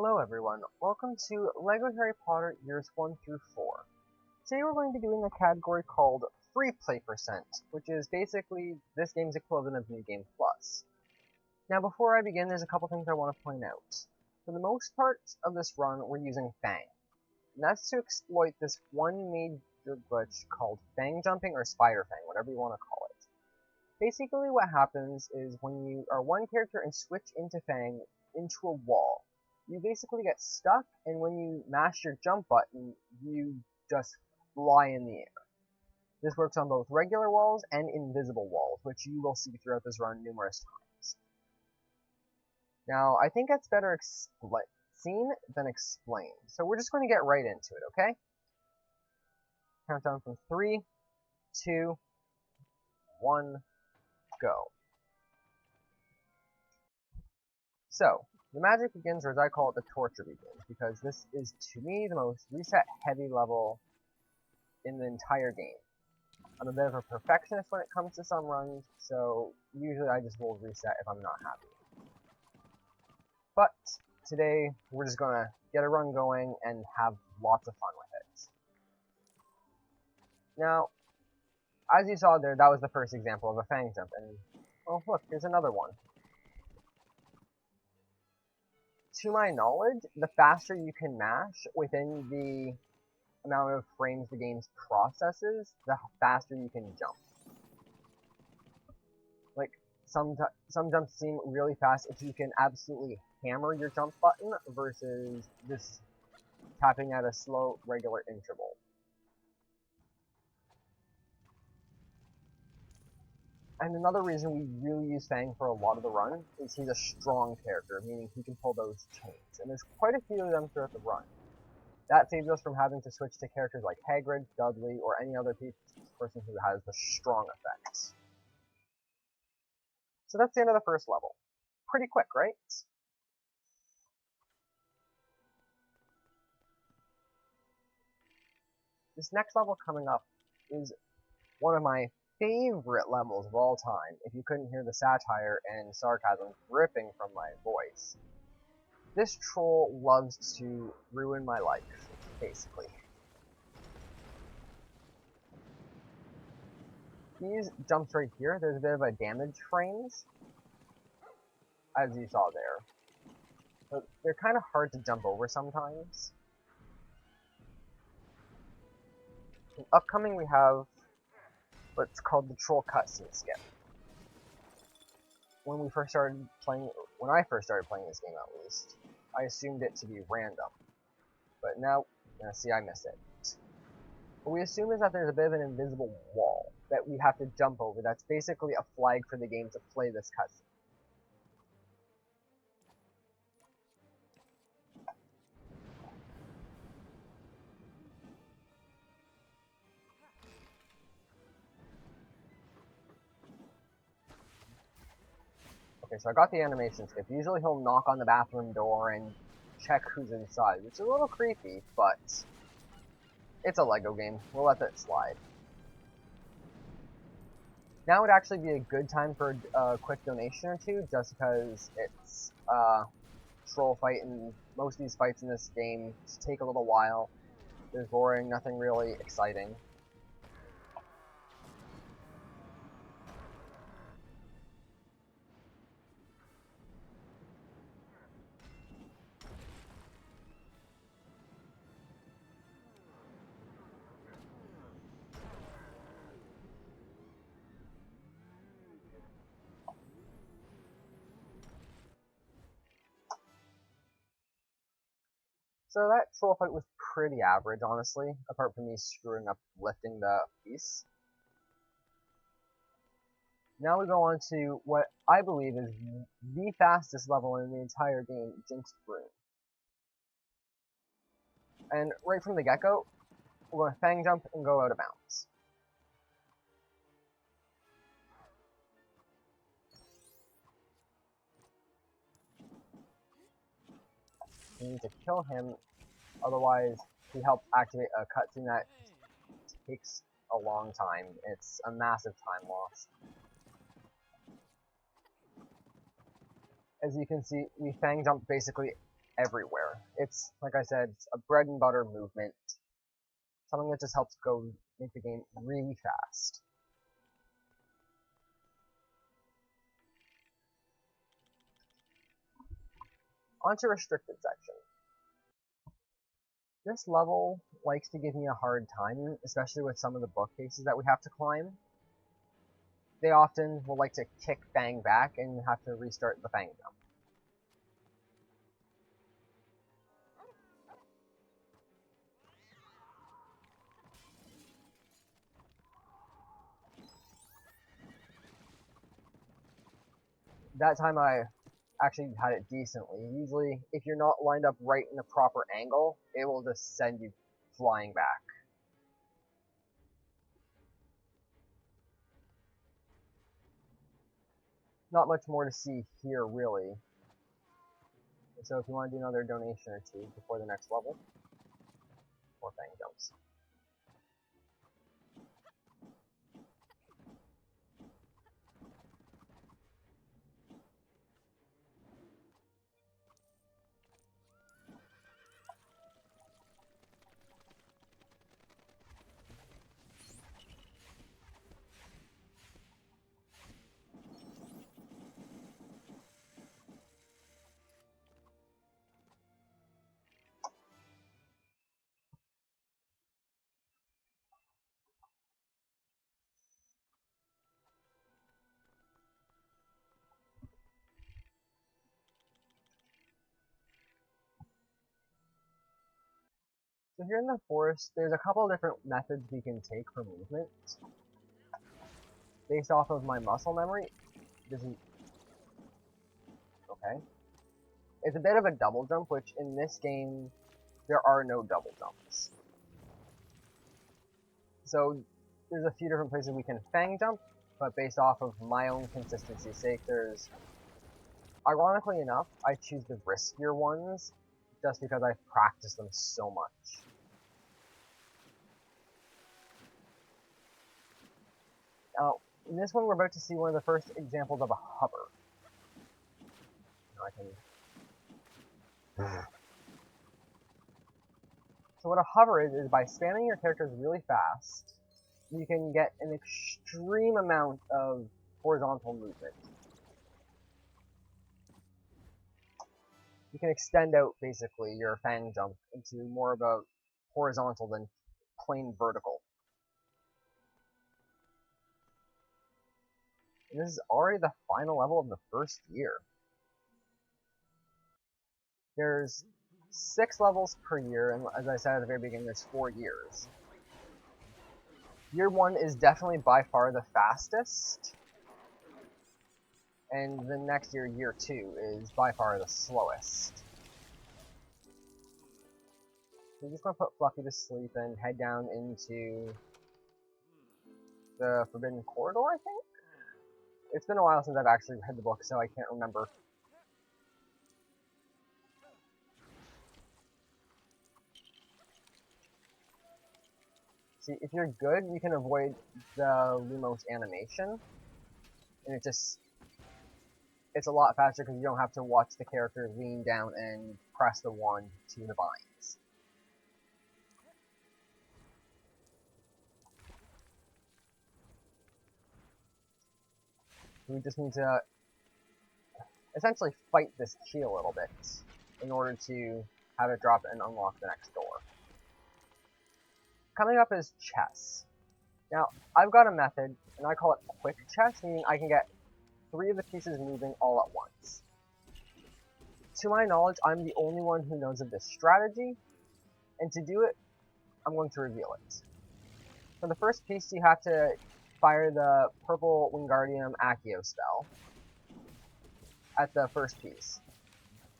Hello everyone, welcome to LEGO Harry Potter Years 1 through 4. Today we're going to be doing a category called Freeplay %, which is basically this game's equivalent of New Game Plus. Now before I begin, there's a couple things I want to point out. For the most part of this run, we're using Fang. And that's to exploit this one major glitch called Fang Jumping or Spider Fang, whatever you want to call it. Basically what happens is when you are one character and switch into Fang into a wall, you basically get stuck, and when you mash your jump button, you just fly in the air. This works on both regular walls and invisible walls, which you will see throughout this run numerous times. Now, I think that's better seen than explained, so we're just going to get right into it, okay? Countdown from 3, 2, 1, go. So, the magic begins, or as I call it, the torture begins, because this is, to me, the most reset-heavy level in the entire game. I'm a bit of a perfectionist when it comes to some runs, so usually I just will reset if I'm not happy. But today, we're just going to get a run going and have lots of fun with it. Now, as you saw there, that was the first example of a Fang jump, and, oh look, here's another one. To my knowledge, the faster you can mash within the amount of frames the game processes, the faster you can jump. Like, some jumps seem really fast if you can absolutely hammer your jump button versus just tapping at a slow, regular interval. And another reason we really use Fang for a lot of the run is he's a strong character, meaning he can pull those chains. And there's quite a few of them throughout the run. That saves us from having to switch to characters like Hagrid, Dudley, or any other person who has the strong effects. So that's the end of the first level. Pretty quick, right? This next level coming up is one of my favorite levels of all time, if you couldn't hear the satire and sarcasm dripping from my voice. This troll loves to ruin my life, basically. These jumps right here, there's a bit of a damage frames, as you saw there. But they're kind of hard to jump over sometimes. And upcoming we have what's called the troll cutscene skip. When I first started playing this game at least, I assumed it to be random. But now, see, I miss it. What we assume is that there's a bit of an invisible wall that we have to jump over. That's basically a flag for the game to play this cutscene. Okay, so I got the animation skip. Usually he'll knock on the bathroom door and check who's inside, which is a little creepy, but it's a LEGO game. We'll let that slide. Now would actually be a good time for a quick donation or two, just because it's a troll fight, and most of these fights in this game take a little while. They're boring, nothing really exciting. So that troll fight was pretty average, honestly, apart from me screwing up lifting the piece. Now we go on to what I believe is the fastest level in the entire game, Jinx Broom. And right from the get-go, we're going to Fang Jump and go out of bounds. You need to kill him, otherwise he helps activate a cutscene that takes a long time. It's a massive time loss. As you can see, we Fang jump basically everywhere. It's, like I said, it's a bread and butter movement. Something that just helps make the game really fast. Onto restricted section. This level likes to give me a hard time, especially with some of the bookcases that we have to climb. They often will like to kick Fang back and have to restart the Fang jump. That time I actually had it decently. Usually, if you're not lined up right in the proper angle, it will just send you flying back. Not much more to see here, really. So if you want to do another donation or two before the next level, more Fang jumps. So here in the forest, there's a couple of different methods we can take for movement. Based off of my muscle memory, this is... okay. It's a bit of a double jump, which in this game, there are no double jumps. So there's a few different places we can Fang jump, but based off of my own consistency's sake, there's... ironically enough, I choose the riskier ones, just because I've practiced them so much. Now, in this one, we're about to see one of the first examples of a hover. Now I can... So what a hover is by spamming your characters really fast, you can get an extreme amount of horizontal movement. You can extend out, basically, your Fang jump into more of a horizontal than plain vertical. And this is already the final level of the first year. There's 6 levels per year, and as I said at the very beginning, there's 4 years. Year 1 is definitely by far the fastest, and the next year, year 2, is by far the slowest. We're just going to put Fluffy to sleep and head down into the Forbidden Corridor, I think? It's been a while since I've actually read the book, so I can't remember. See, if you're good, you can avoid the Lumos animation, and it's a lot faster because you don't have to watch the character lean down and press the wand to the vines. We just need to essentially fight this key a little bit in order to have it drop and unlock the next door. Coming up is chess. Now, I've got a method, and I call it quick chess, meaning I can get 3 of the pieces moving all at once. To my knowledge, I'm the only one who knows of this strategy, and to do it, I'm going to reveal it. For the first piece, you have to fire the purple Wingardium Accio spell at the first piece.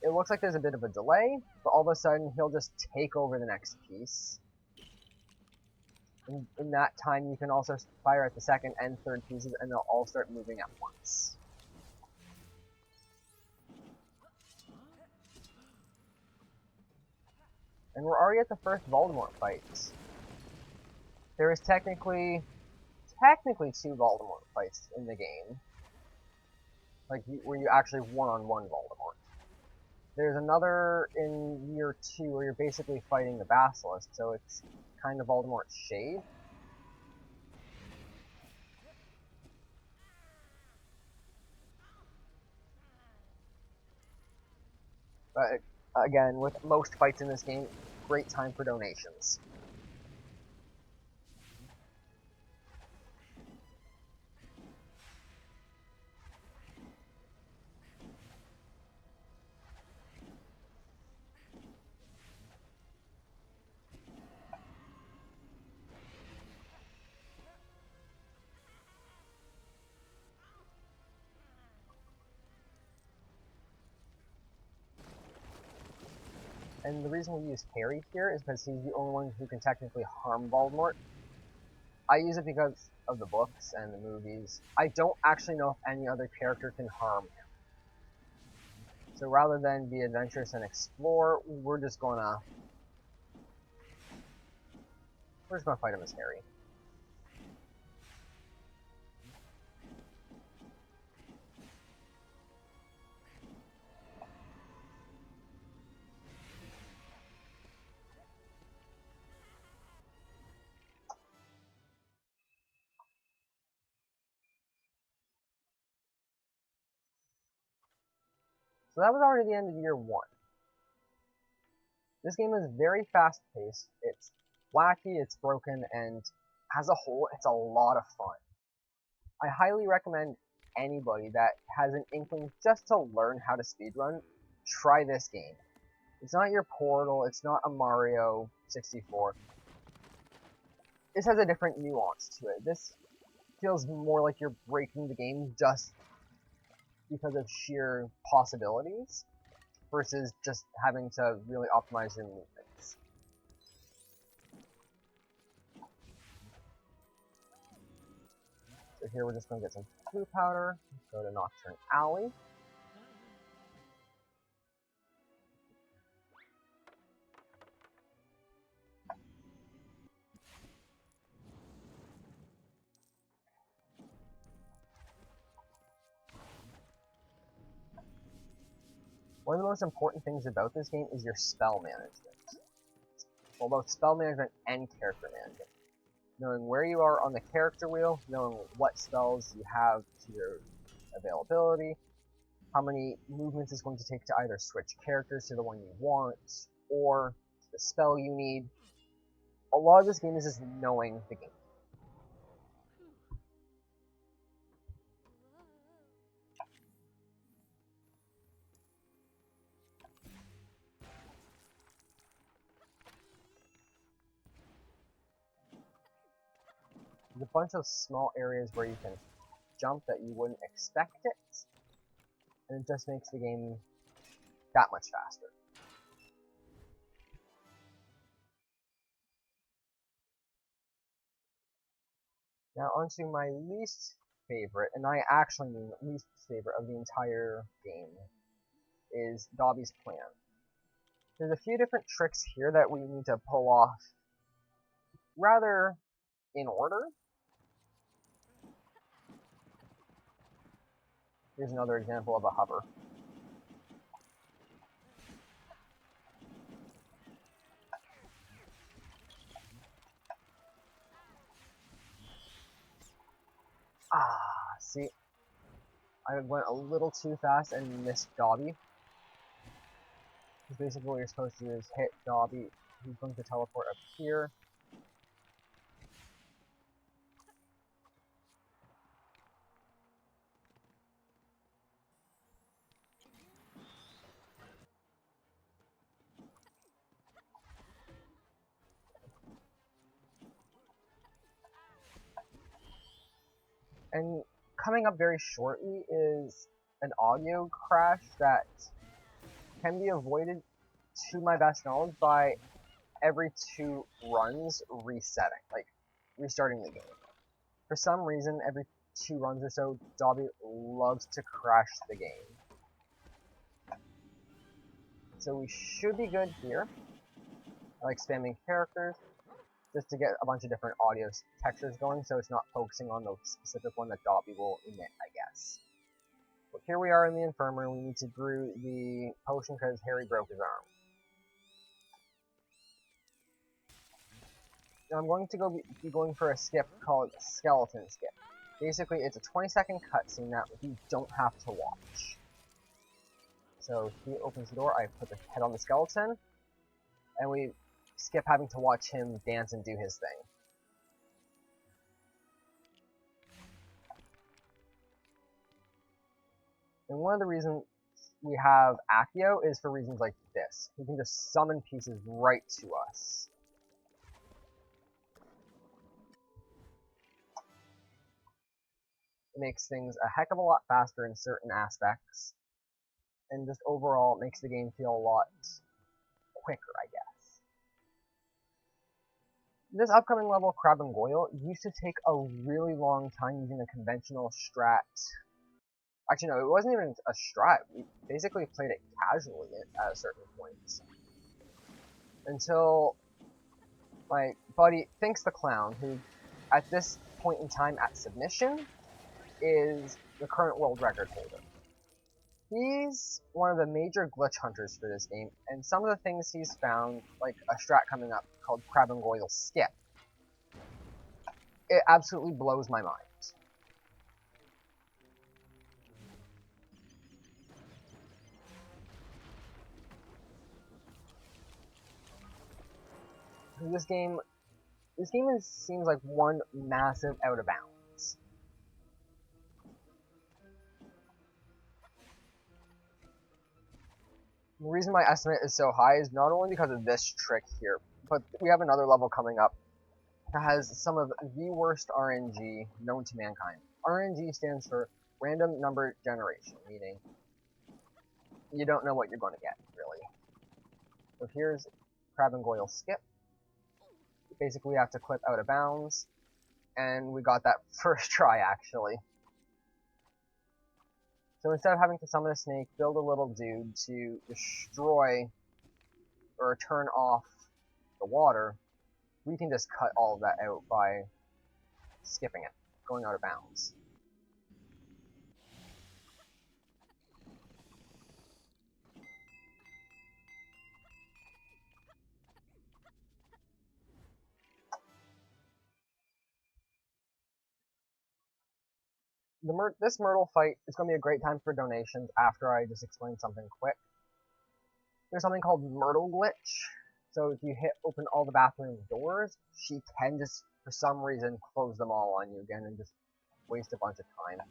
It looks like there's a bit of a delay, but all of a sudden, he'll just take over the next piece. In that time, you can also fire at the second and third pieces, and they'll all start moving at once. And we're already at the first Voldemort fight. There is technically 2 Voldemort fights in the game. Like, where you actually one-on-one Voldemort. There's another in year 2 where you're basically fighting the Basilisk, so it's kind of Voldemort's shade. But again, with most fights in this game, great time for donations. And the reason we use Harry here is because he's the only one who can technically harm Voldemort. I use it because of the books and the movies. I don't actually know if any other character can harm him. So rather than be adventurous and explore, we're just gonna fight him as Harry. So that was already the end of year 1. This game is very fast-paced, it's wacky, it's broken, and as a whole, it's a lot of fun. I highly recommend anybody that has an inkling just to learn how to speedrun, try this game. It's not your Portal, it's not a Mario 64. This has a different nuance to it. This feels more like you're breaking the game just because of sheer possibilities, versus just having to really optimize your movements. So here we're just going to get some clue powder, go to Nocturne Alley. One of the most important things about this game is your spell management. Well, both spell management and character management. Knowing where you are on the character wheel, knowing what spells you have to your availability, how many movements it's going to take to either switch characters to the one you want, or the spell you need. A lot of this game is just knowing the game. There's a bunch of small areas where you can jump that you wouldn't expect it, and it just makes the game that much faster. Now onto my least favorite, and I actually mean least favorite of the entire game, is Dobby's plan. There's a few different tricks here that we need to pull off rather in order. Here's another example of a hover. See, I went a little too fast and missed Dobby. Because basically what you're supposed to do is hit Dobby, he's going to teleport up here. And coming up very shortly is an audio crash that can be avoided, to my best knowledge, by every 2 runs resetting, like restarting the game. For some reason, every 2 runs or so, Dobby loves to crash the game. So we should be good here. I like spamming characters, just to get a bunch of different audio textures going, so it's not focusing on the specific one that Dobby will emit, I guess. Which here we are in the infirmary. We need to brew the potion because Harry broke his arm. Now I'm going to be going for a skip called Skeleton Skip. Basically, it's a 20-second cutscene that you don't have to watch. So he opens the door, I put the head on the skeleton, and we skip having to watch him dance and do his thing. And one of the reasons we have Accio is for reasons like this. He can just summon pieces right to us. It makes things a heck of a lot faster in certain aspects, and just overall makes the game feel a lot quicker, I guess. This upcoming level, Crab and Goyle, used to take a really long time using a conventional strat. Actually, no, it wasn't even a strat. We basically played it casually at a certain point. Until my buddy Thinks the Clown, who at this point in time at submission is the current world record holder. He's one of the major glitch hunters for this game, and some of the things he's found, like a strat coming up called Crab and Goyle Skip, it absolutely blows my mind. This game seems like one massive out of bounds. The reason my estimate is so high is not only because of this trick here, but we have another level coming up that has some of the worst RNG known to mankind. RNG stands for Random Number Generation, meaning you don't know what you're going to get, really. So here's Crab and Goyle Skip. Basically, we have to clip out of bounds, and we got that first try, actually. So instead of having to summon a snake, build a little dude to destroy or turn off the water, we can just cut all of that out by skipping it, going out of bounds. This Myrtle fight is going to be a great time for donations after I just explain something quick. There's something called Myrtle Glitch. So if you open all the bathroom doors, she can just, for some reason, close them all on you again and just waste a bunch of time.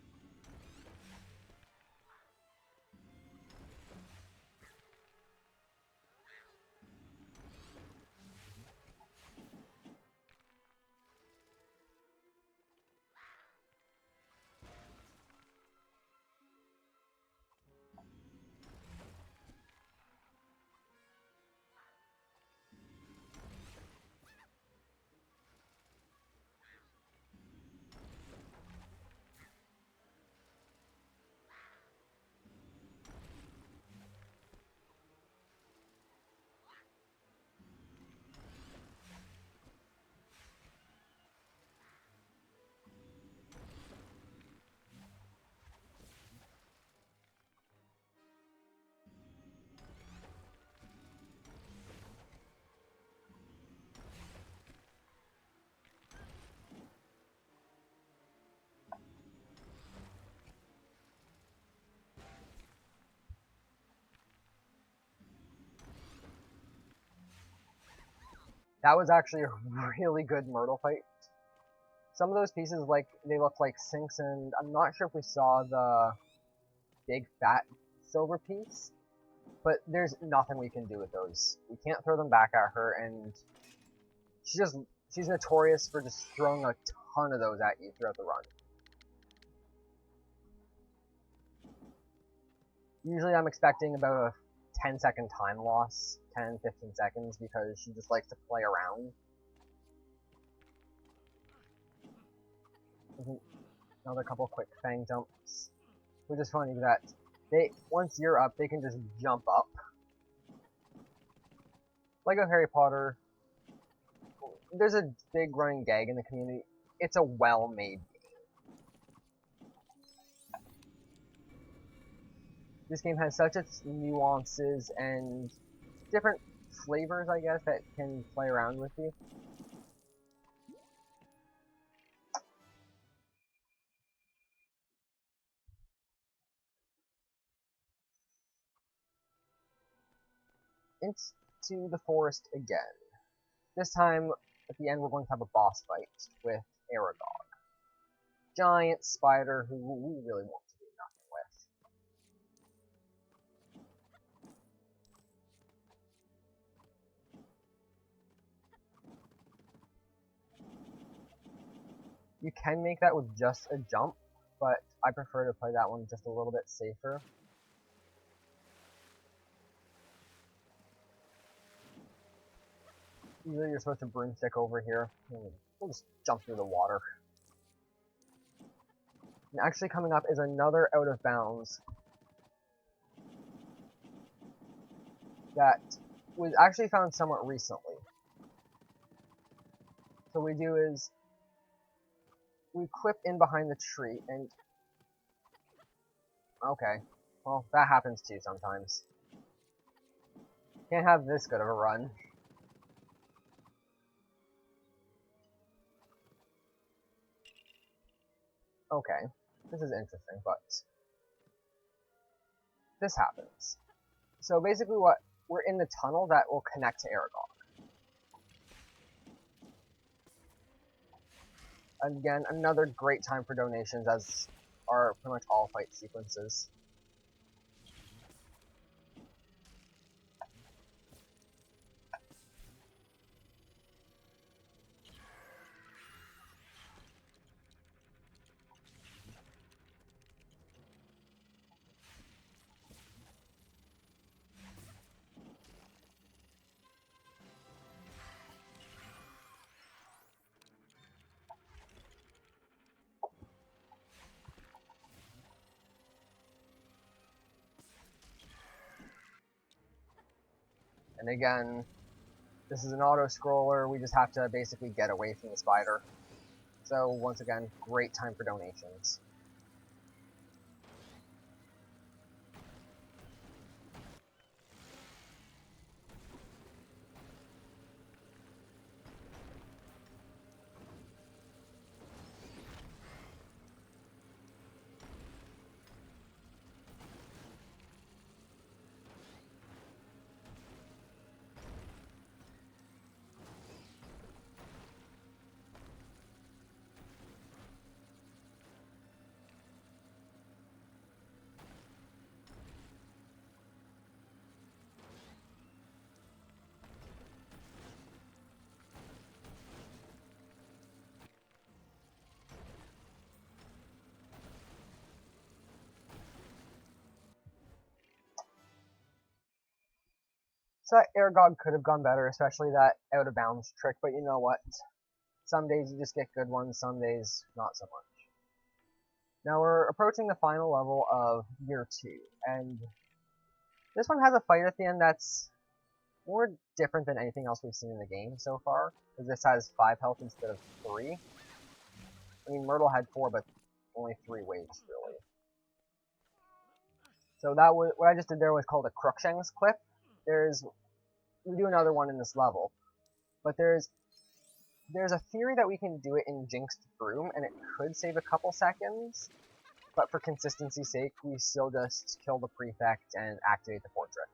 That was actually a really good Myrtle fight. Some of those pieces, they look like sinks, and I'm not sure if we saw the big fat silver piece, but there's nothing we can do with those. We can't throw them back at her, and she's notorious for just throwing a ton of those at you throughout the run. Usually I'm expecting about a 10-second time loss, 10-15 seconds, because she just likes to play around. Another couple quick fang jumps, which is funny that once you're up, they can just jump up. Lego Harry Potter, there's a big running gag in the community. It's a well-made game. This game has such its nuances and different flavors, I guess, that can play around with you. Into the forest again. This time, at the end, we're going to have a boss fight with Aragog. Giant spider who we really want to do nothing with. You can make that with just a jump, but I prefer to play that one just a little bit safer. Usually you're supposed to broomstick over here. We'll just jump through the water. And actually coming up is another out of bounds that was actually found somewhat recently. So what we do is we clip in behind the tree and okay, well that happens too sometimes. Can't have this good of a run. Okay, this is interesting, but this happens. So basically we're in the tunnel that will connect to Aragog. Again, another great time for donations, as are pretty much all fight sequences. And again, this is an auto-scroller, we just have to basically get away from the spider. So once again, great time for donations. So that Aragog could have gone better, especially that out of bounds trick, but you know what? Some days you just get good ones, some days not so much. Now we're approaching the final level of Year 2, and this one has a fight at the end that's more different than anything else we've seen in the game so far, because this has 5 health instead of 3. I mean, Myrtle had 4, but only 3 waves, really. So that was, what I just did there was called a Crookshanks clip. We do another one in this level, but there's a theory that we can do it in Jinxed Broom, and it could save a couple seconds, but for consistency's sake, we still just kill the prefect and activate the portrait.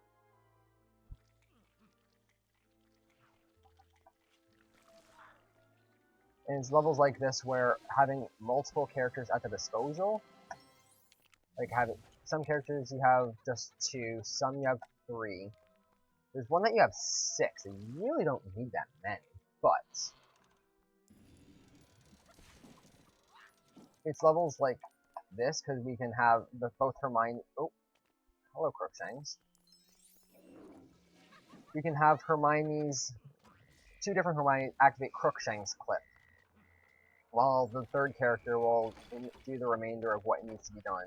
And it's levels like this where having multiple characters at the disposal, like having some characters you have just 2, some you have 3. There's one that you have 6, and you really don't need that many, but it's levels like this because we can have both Hermione. Oh, hello, Crookshanks. We can have Hermione's 2 different Hermione activate Crookshanks clip, while the third character will do the remainder of what needs to be done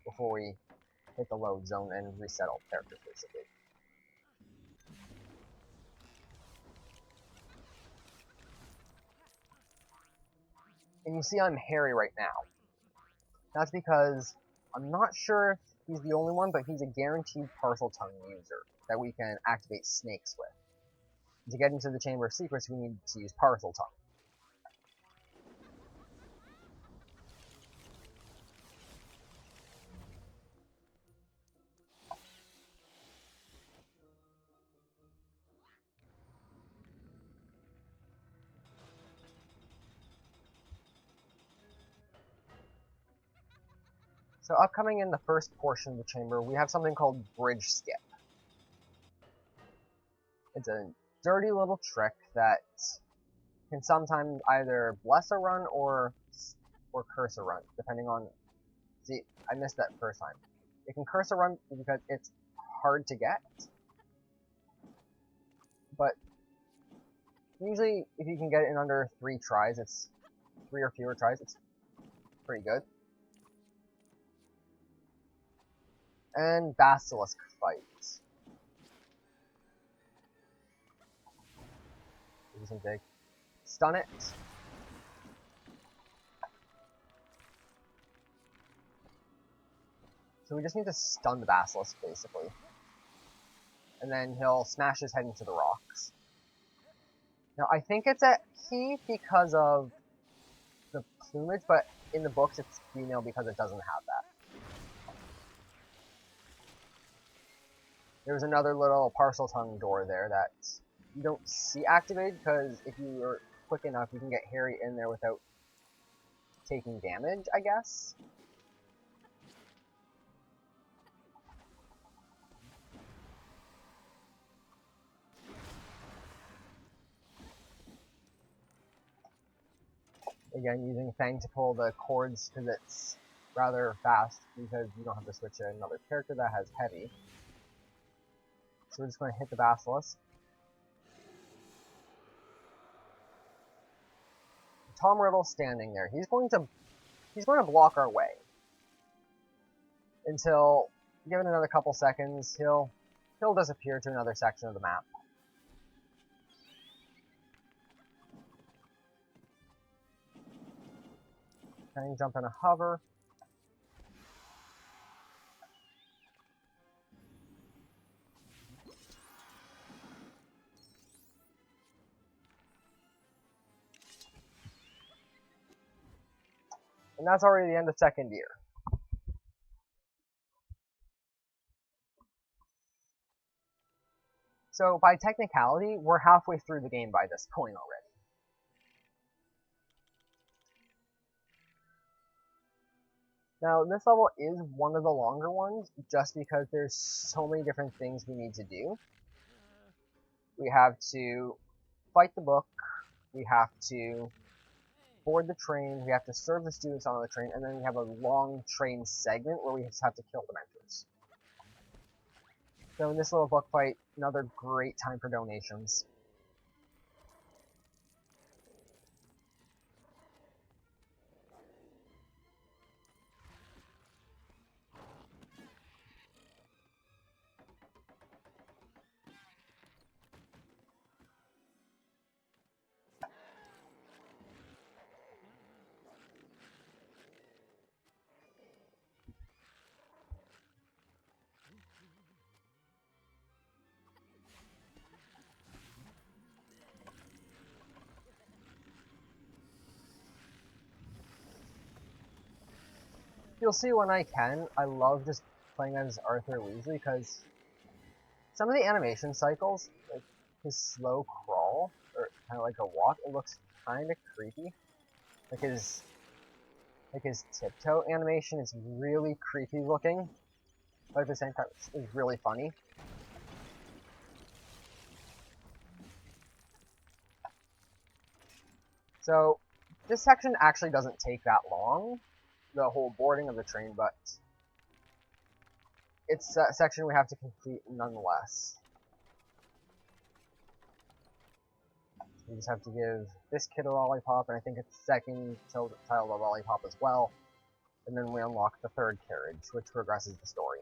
before we hit the load zone and reset all characters, basically. And you see I'm Harry right now. That's because I'm not sure if he's the only one, but he's a guaranteed partial tongue user that we can activate snakes with. To get into the Chamber of Secrets, we need to use partial tongue. So upcoming in the first portion of the chamber, we have something called Bridge Skip. It's a dirty little trick that can sometimes either bless a run or curse a run, depending on... See, I missed that first time. It can curse a run because it's hard to get, but usually if you can get it in under 3 tries, it's 3 or fewer tries, it's pretty good. And Basilisk Fight. Do some dig. Stun it. So we just need to stun the Basilisk, basically. And then he'll smash his head into the rocks. Now, I think it's a he because of the plumage, but in the books it's female because it doesn't have that. There's another little partial tongue door there that you don't see activated, because if you are quick enough, you can get Harry in there without taking damage, I guess. Again, using Fang to pull the cords because it's rather fast, because you don't have to switch to another character that has heavy. So we're just going to hit the Basilisk. Tom Riddle's standing there. He's going to block our way until, given another couple seconds, he'll disappear to another section of the map. Can jump in a hover. And that's already the end of second year. So by technicality, we're halfway through the game by this point already. Now, this level is one of the longer ones, just because there's so many different things we need to do. We have to fight the book, we have to board the train, we have to serve the students on the train, and then we have a long train segment where we just have to kill the mentors. So in this little book fight, another great time for donations. You'll see when I can, I love just playing as Arthur Weasley, because some of the animation cycles, like his slow crawl, or kind of like a walk, it looks kind of creepy. Like his tiptoe animation is really creepy looking, but at the same time it's really funny. So this section actually doesn't take that long, the whole boarding of the train, but it's a section we have to complete nonetheless. We just have to give this kid a lollipop, and I think it's second child a lollipop as well, and then we unlock the third carriage, which progresses the story.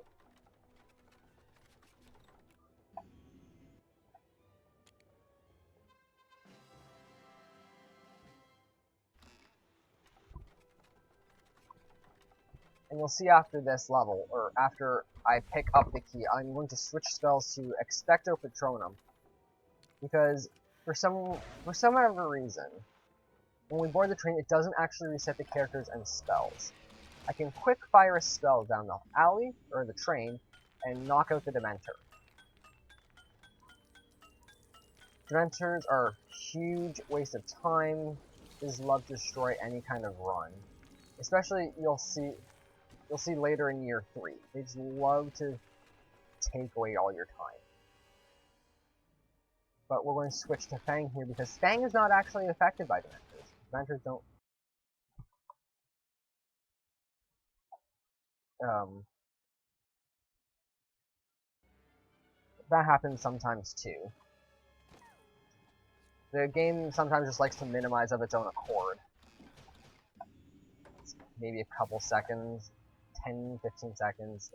And you'll see after this level, or after I pick up the key, I'm going to switch spells to Expecto Patronum. Because for some other reason, when we board the train, it doesn't actually reset the characters and spells. I can quick fire a spell down the alley, or the train, and knock out the Dementor. Dementors are a huge waste of time. They just love to destroy any kind of run. Especially, you'll see later in year 3. They just love to take away all your time. But we're going to switch to Fang here because Fang is not actually affected by Dementors. Dementors don't... that happens sometimes too. The game sometimes just likes to minimize of its own accord. It's maybe a couple seconds, 10, 15 seconds.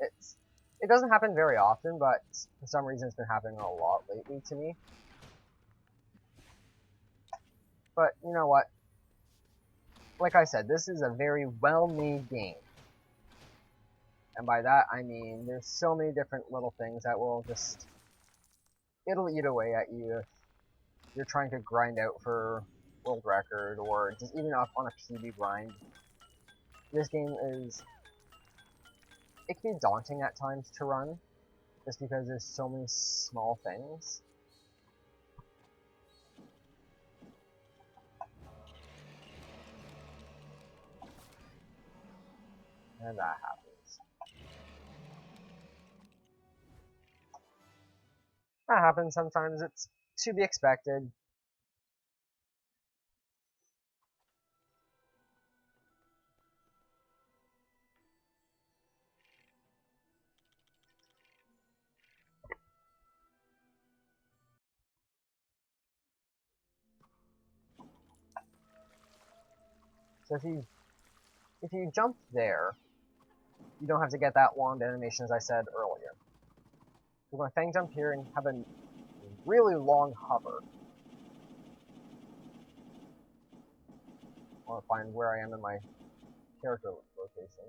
It doesn't happen very often, but for some reason it's been happening a lot lately to me. But you know what? Like I said, this is a very well-made game. And by that, I mean there's so many different little things that will just... it'll eat away at you if you're trying to grind out for world record, or just even up on a PB grind. This game is... it can be daunting at times to run, just because there's so many small things. And that happens. That happens sometimes, it's to be expected. So if you jump there, you don't have to get that wand animation as I said earlier. We're going to Fang jump here and have a really long hover. I want to find where I am in my character location.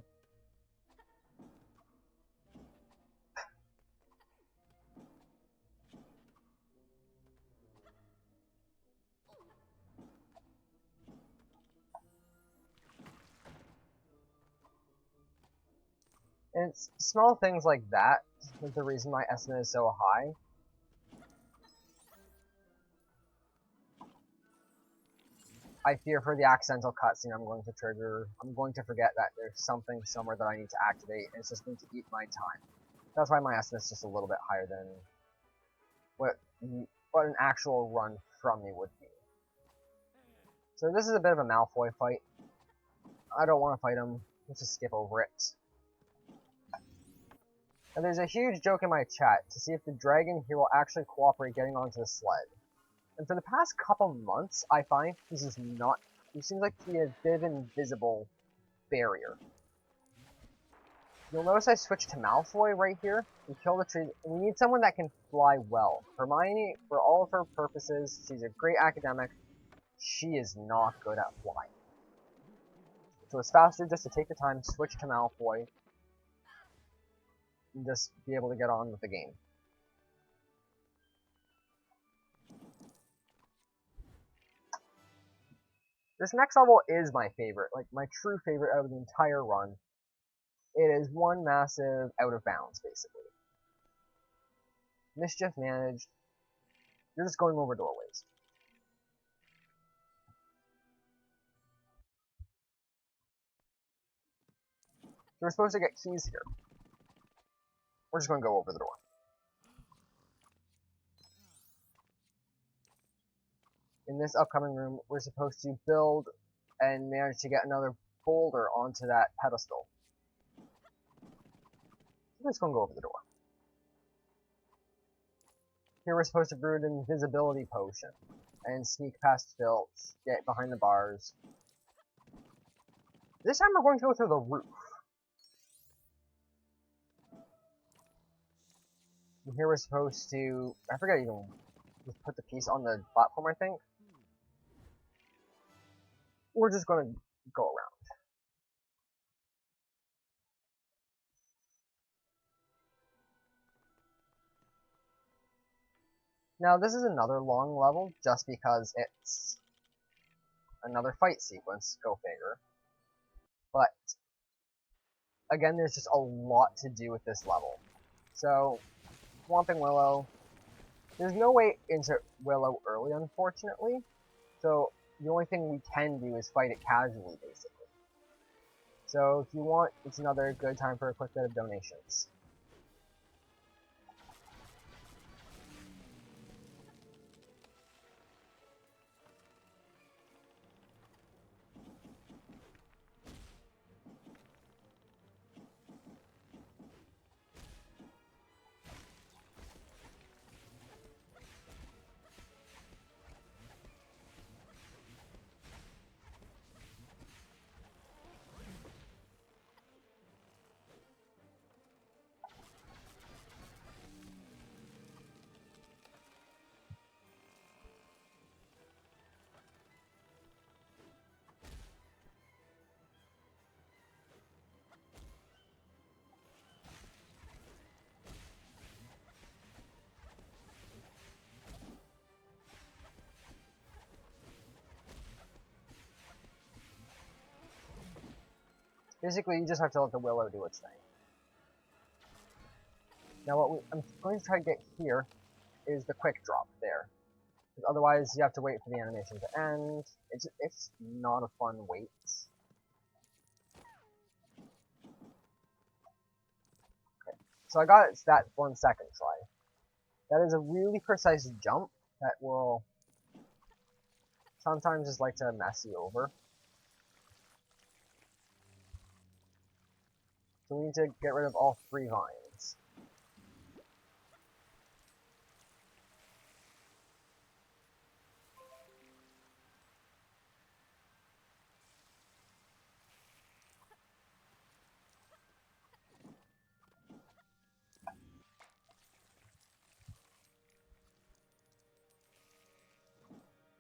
And it's small things like that is the reason my estimate is so high. I fear for the accidental cutscene I'm going to trigger. I'm going to forget that there's something somewhere that I need to activate, and it's just going to eat my time. That's why my estimate's just a little bit higher than what an actual run from me would be. So this is a bit of a Malfoy fight. I don't want to fight him. Let's just skip over it. And there's a huge joke in my chat to see if the dragon here will actually cooperate getting onto the sled. And for the past couple months, I find he seems like he is a bit of an invisible barrier. You'll notice I switched to Malfoy right here and kill the tree. We need someone that can fly well. Hermione, for all of her purposes, she's a great academic. She is not good at flying. So it's faster just to take the time, switch to Malfoy, and just be able to get on with the game. This next level is my favorite, like my true favorite out of the entire run. It is one massive out of bounds, basically. Mischief managed. You're just going over doorways. We're supposed to get keys here. We're just going to go over the door. In this upcoming room, we're supposed to build and manage to get another boulder onto that pedestal. We're just going to go over the door. Here we're supposed to brew an invisibility potion and sneak past Filch, get behind the bars. This time we're going to go through the roof. And here we're supposed to, I forget even, just put the piece on the platform, I think. We're just going to go around. Now this is another long level just because it's another fight sequence, go figure. But again, there's just a lot to do with this level. So, Swamping Willow, there's no way into Willow early, unfortunately. So the only thing we can do is fight it casually, basically. So if you want, it's another good time for a quick bit of donations. Basically, you just have to let the Willow do its thing. Now what I'm going to try to get here is the quick drop there. Because otherwise, you have to wait for the animation to end. It's not a fun wait. Okay, so I got it that 1 second try. That is a really precise jump that will sometimes just like to mess you over. So we need to get rid of all 3 vines.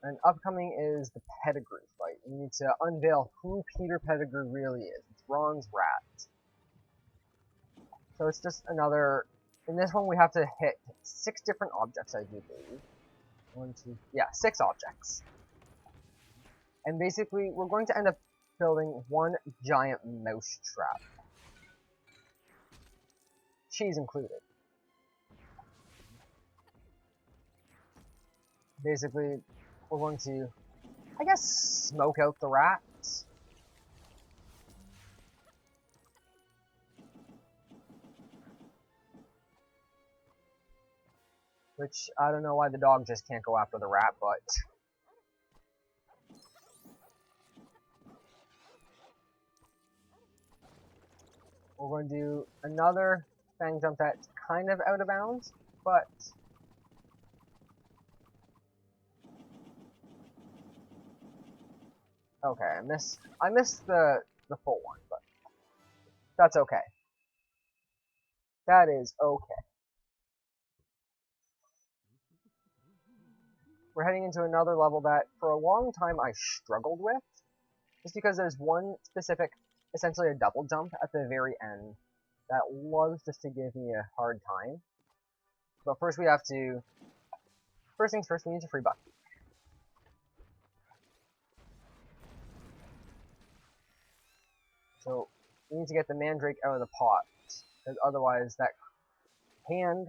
And upcoming is the Pettigrew fight. We need to unveil who Peter Pettigrew really is. It's Ron's rat. So it's just another... In this one we have to hit 6 different objects, I do believe. 6 objects. And basically, we're going to end up building one giant mouse trap. Cheese included. Basically, we're going to, I guess, smoke out the rats. Which, I don't know why the dog just can't go after the rat, but... We're going to do another fang jump that's kind of out of bounds, but... Okay, I missed the full one, but that's okay. That is okay. We're heading into another level that, for a long time, I struggled with, just because there's one specific, essentially a double jump at the very end, that loves just to give me a hard time. But first we have to... First things first, we need to free Bucky. So, we need to get the Mandrake out of the pot, because otherwise that hand,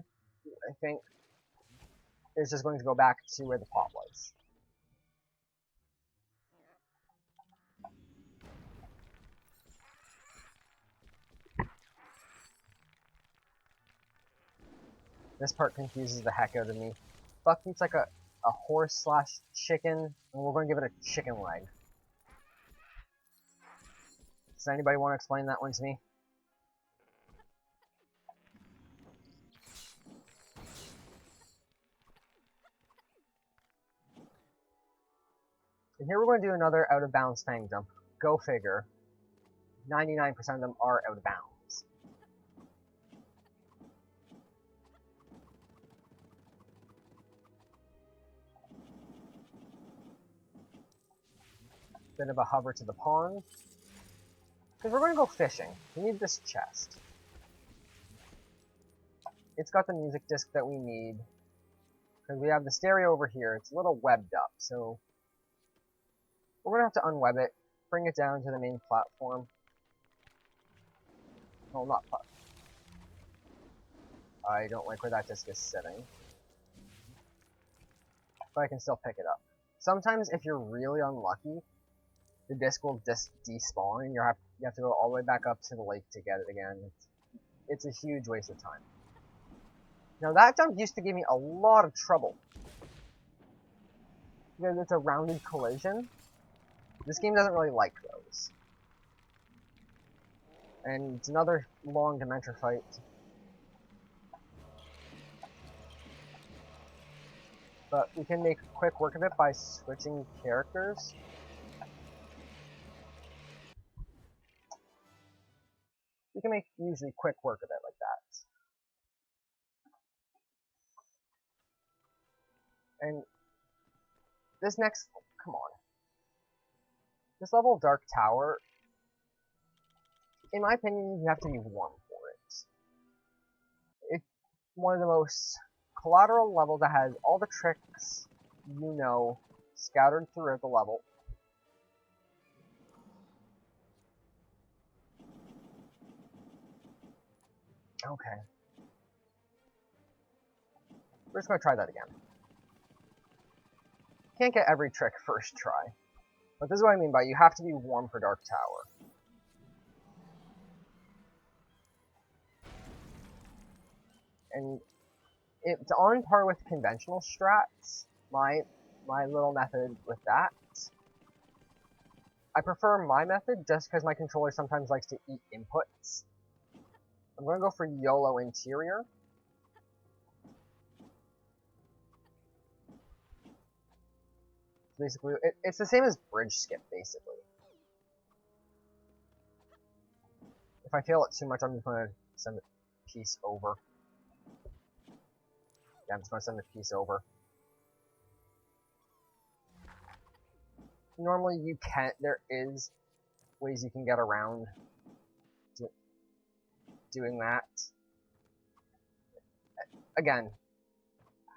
I think, is just going to go back to where the pot was. This part confuses the heck out of me. Bucky's like a horse slash chicken, and we're going to give it a chicken leg. Does anybody want to explain that one to me? And here we're going to do another out of bounds fang jump. Go figure. 99% of them are out of bounds. Bit of a hover to the pond. Because we're going to go fishing. We need this chest. It's got the music disc that we need. Because we have the stereo over here. It's a little webbed up, so we're going to have to unweb it, bring it down to the main platform. Well, not platform. I don't like where that disc is sitting. But I can still pick it up. Sometimes, if you're really unlucky, the disc will despawn, and you have to go all the way back up to the lake to get it again. It's a huge waste of time. Now, that jump used to give me a lot of trouble. Because it's a rounded collision. This game doesn't really like those. And it's another long Dementor fight. But we can make quick work of it by switching characters. We can make usually quick work of it like that. And this next, come on. This level of Dark Tower, in my opinion, you have to be warm for it. It's one of the most collateral levels that has all the tricks you know scattered throughout the level. Okay. We're just going to try that again. Can't get every trick first try. But this is what I mean by you have to be warm for Dark Tower. And it's on par with conventional strats, my little method with that. I prefer my method just because my controller sometimes likes to eat inputs. I'm going to go for YOLO Interior. Basically, it's the same as bridge skip, basically. If I fail it too much, I'm just going to send the piece over. Yeah, I'm just going to send the piece over. Normally you can't, there is ways you can get around doing that. Again,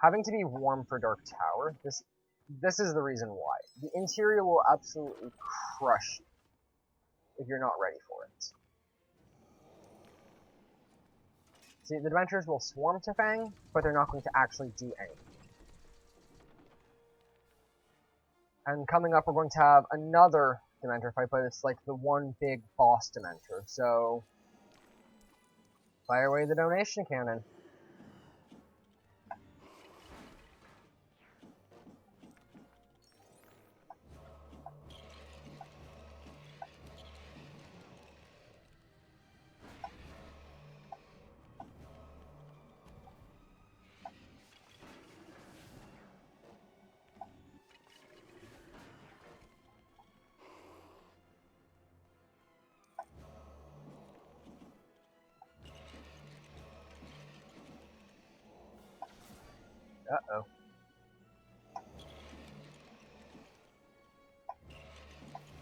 having to be warm for Dark Tower, this is the reason why. The interior will absolutely crush you if you're not ready for it. See, the Dementors will swarm to Fang, but they're not going to actually do anything. And coming up, we're going to have another Dementor fight, but it's like the one big boss Dementor, so fire away the donation cannon. Uh-oh.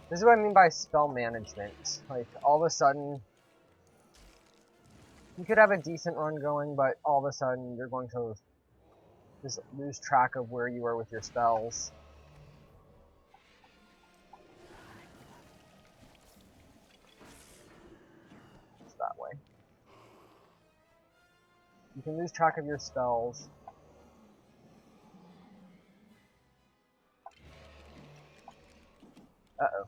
This is what I mean by spell management. Like, all of a sudden, you could have a decent run going, but all of a sudden, you're going to just lose track of where you are with your spells. It's that way. You can lose track of your spells. Uh-oh.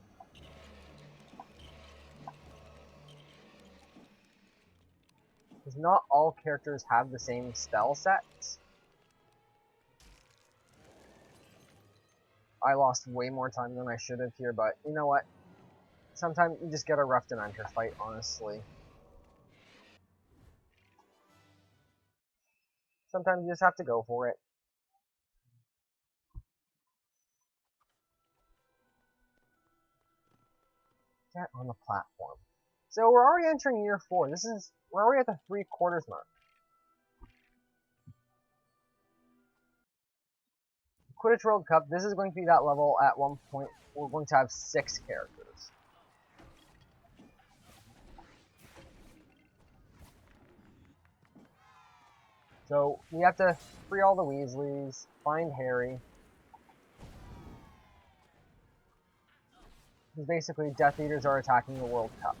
Because not all characters have the same spell sets. I lost way more time than I should have here, but you know what? Sometimes you just get a rough Dementor fight, honestly. Sometimes you just have to go for it. Get on the platform. So we're already entering year 4. We're already at the 3/4 mark. Quidditch World Cup, this is going to be that level at one point. We're going to have 6 characters. So we have to free all the Weasleys, find Harry. Because basically Death Eaters are attacking the World Cup.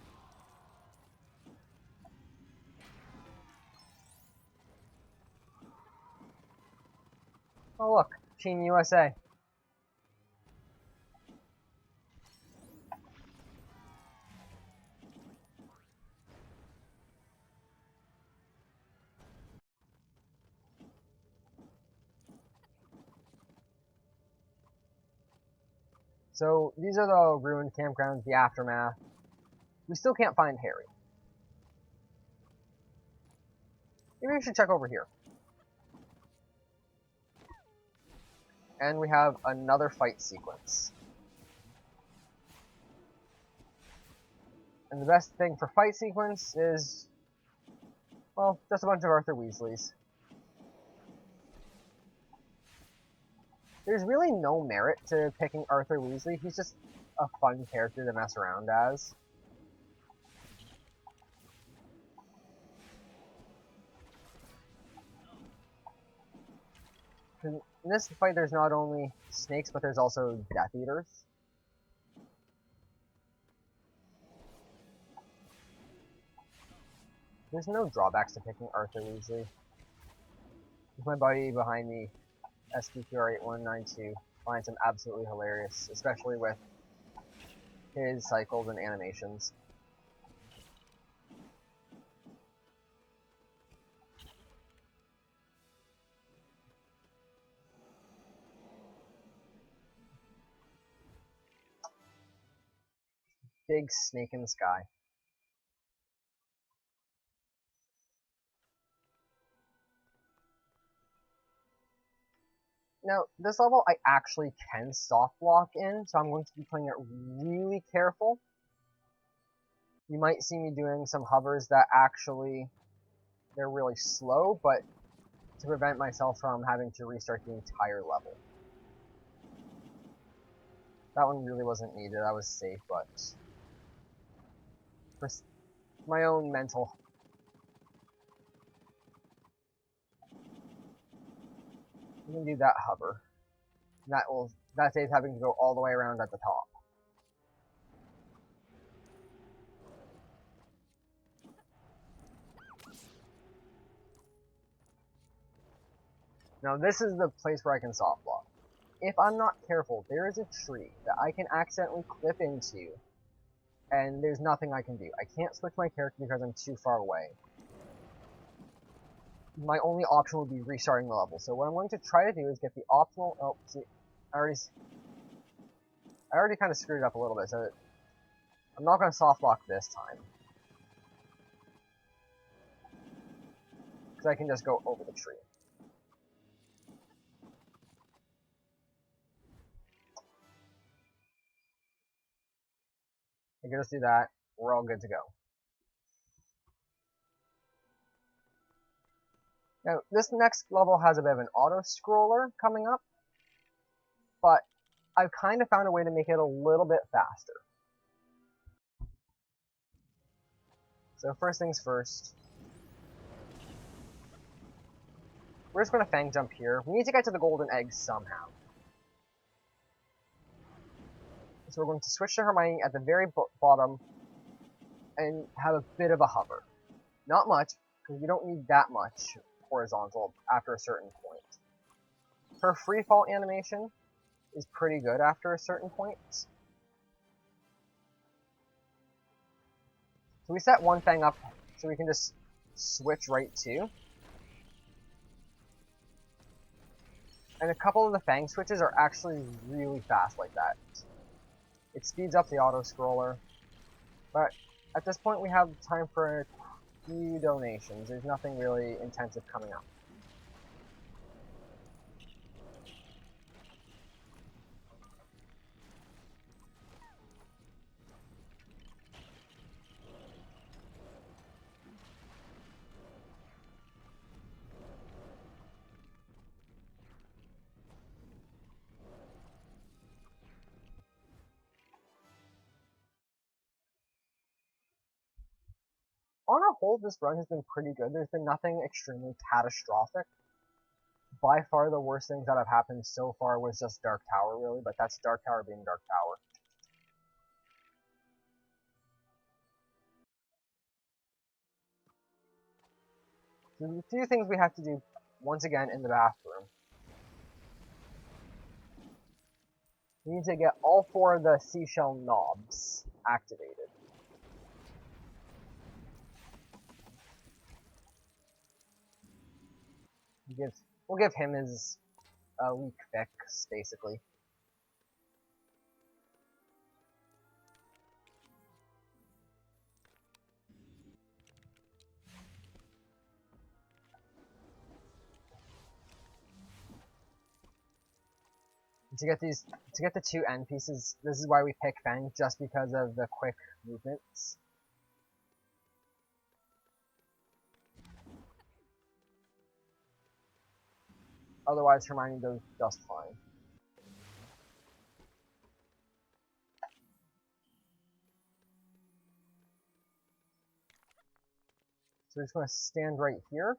Oh look, Team USA. So these are the ruined campgrounds, the aftermath. We still can't find Harry. Maybe we should check over here. And we have another fight sequence. And the best thing for fight sequence is, well, just a bunch of Arthur Weasleys. There's really no merit to picking Arthur Weasley. He's just a fun character to mess around as. In this fight, there's not only snakes, but there's also Death Eaters. There's no drawbacks to picking Arthur Weasley. My buddy behind me, SGDQ8192, finds him absolutely hilarious, especially with his cycles and animations. Big snake in the sky. Now, this level I actually can soft block in, so I'm going to be playing it really careful. You might see me doing some hovers that actually, they're really slow, but to prevent myself from having to restart the entire level. That one really wasn't needed, I was safe, but for my own mental. You can do that hover. That saves having to go all the way around at the top. Now this is the place where I can soft block. If I'm not careful, there is a tree that I can accidentally clip into, and there's nothing I can do. I can't switch my character because I'm too far away. My only option would be restarting the level. So what I'm going to try to do is get the optimal. Oh, see, I already kind of screwed it up a little bit. So I'm not going to soft block this time, because I can just go over the tree. I can just do that. We're all good to go. Now, this next level has a bit of an auto-scroller coming up, but I've kind of found a way to make it a little bit faster. So first things first, we're just going to fang jump here. We need to get to the golden egg somehow. So we're going to switch to Hermione at the very bottom and have a bit of a hover. Not much, because you don't need that much horizontal after a certain point. Her free fall animation is pretty good after a certain point. So we set one fang up so we can just switch right to. And a couple of the fang switches are actually really fast like that. It speeds up the auto-scroller. But at this point we have time for a few donations. There's nothing really intensive coming up. on a whole, this run has been pretty good. There's been nothing extremely catastrophic. By far the worst things that have happened so far was just Dark Tower, really, but that's Dark Tower being Dark Tower. So the few things we have to do, once again, in the bathroom. We need to get all 4 of the seashell knobs activated. We'll give him his weak fix, basically. To get the 2 end pieces, this is why we pick Fang, just because of the quick movements. Otherwise, Hermione does just fine. So we're just going to stand right here,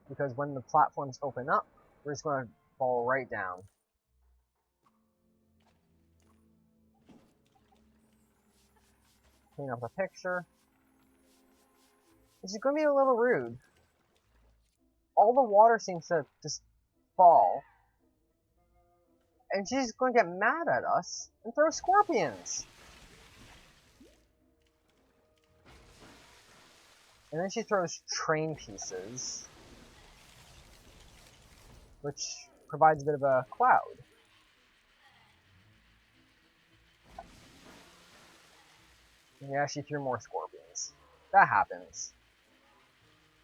because when the platforms open up, we're just going to fall right down. Clean up the picture. This is going to be a little rude. All the water seems to just fall. And she's going to get mad at us and throw scorpions. And then she throws train pieces, which provides a bit of a cloud. And yeah, she threw more scorpions. That happens.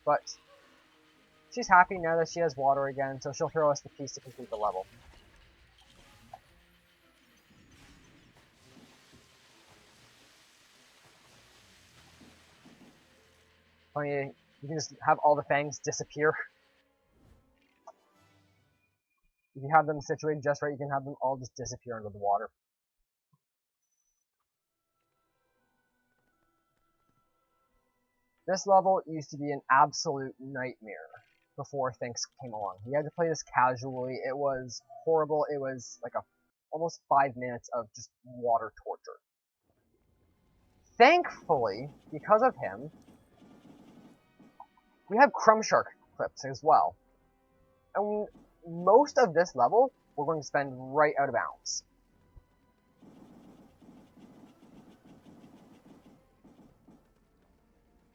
But she's happy now that she has water again, so she'll throw us the piece to complete the level. Funny, you can just have all the fangs disappear. If you have them situated just right, you can have them all just disappear under the water. This level used to be an absolute nightmare before things came along. You had to play this casually. It was horrible. It was like almost 5 minutes of just water torture. Thankfully, because of him, we have Crumb Shark clips as well. And most of this level, we're going to spend right out of bounds.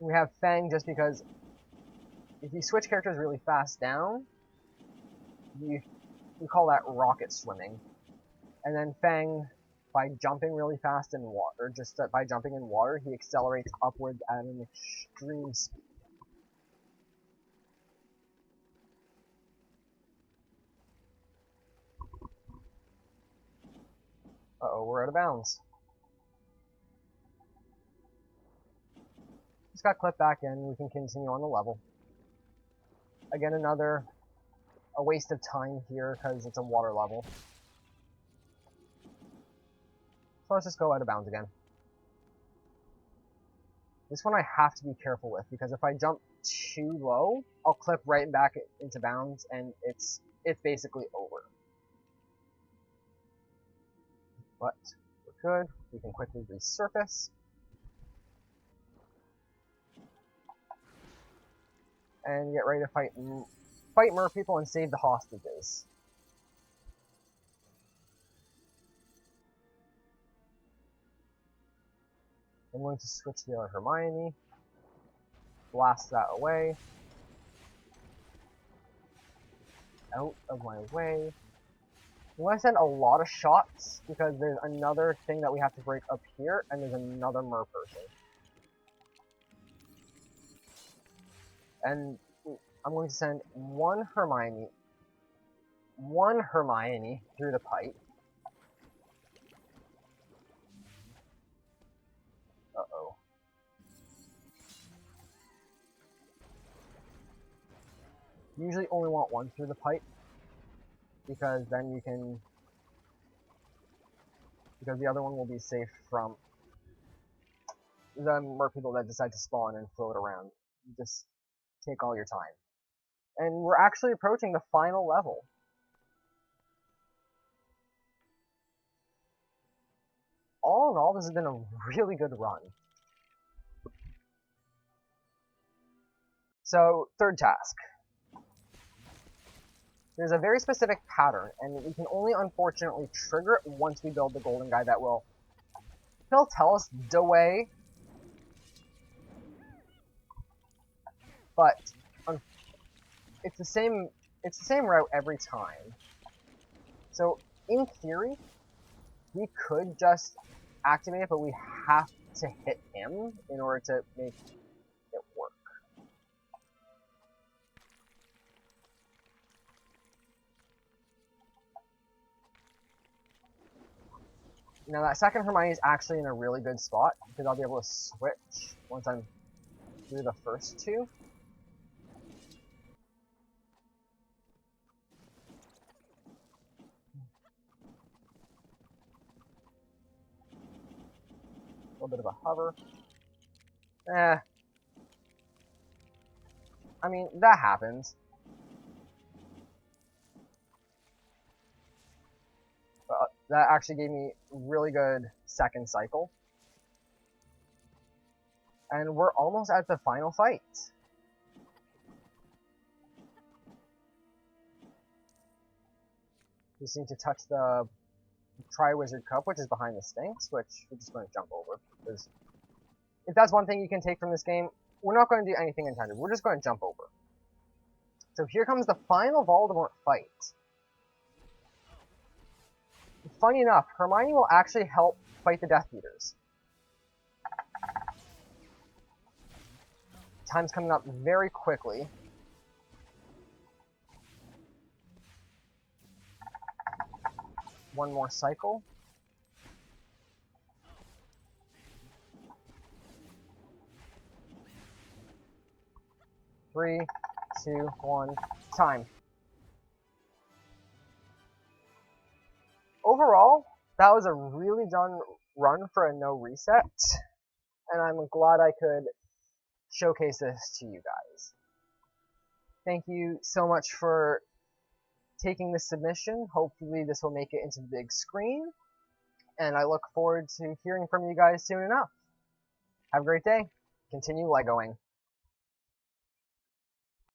We have Fang just because if you switch characters really fast down, we call that rocket swimming. And then Fang, by jumping really fast in water, or just by jumping in water, he accelerates upwards at an extreme speed. Uh-oh, we're out of bounds. Just got clipped back in, we can continue on the level. Again, a waste of time here because it's a water level. So let's just go out of bounds again. This one I have to be careful with, because if I jump too low, I'll clip right back into bounds, and it's basically over. But we're good. We can quickly resurface. And get ready to fight mer people and save the hostages. I'm going to switch to the other Hermione. Blast that away. Out of my way. We want to send a lot of shots, because there's another thing that we have to break up here, and there's another mer person. And I'm going to send one Hermione through the pipe. Uh-oh. You usually only want one through the pipe, because then you can... because the other one will be safe from the more people that decide to spawn and float around. Just take all your time. And we're actually approaching the final level. All in all, this has been a really good run. So, third task. There's a very specific pattern, and we can only unfortunately trigger it once we build the golden guy that will... He'll tell us the way, but it's the same route every time. So, in theory, we could just activate it, but we have to hit him in order to make it work. Now that second Hermione is actually in a really good spot, because I'll be able to switch once I'm through the first two. A little bit of a hover. I mean, that happens. But that actually gave me really good second cycle. And we're almost at the final fight. We just need to touch the Tri-Wizard Cup, which is behind the Sphinx, which we're just going to jump over. Because if that's one thing you can take from this game, we're not going to do anything intended. We're just going to jump over. So here comes the final Voldemort fight. Funny enough, Hermione will actually help fight the Death Eaters. Time's coming up very quickly. One more cycle. Three, two, one, time. Overall, that was a really done run for a no reset, and I'm glad I could showcase this to you guys. Thank you so much for taking this submission. Hopefully this will make it into the big screen, and I look forward to hearing from you guys soon enough. Have a great day. Continue Legoing.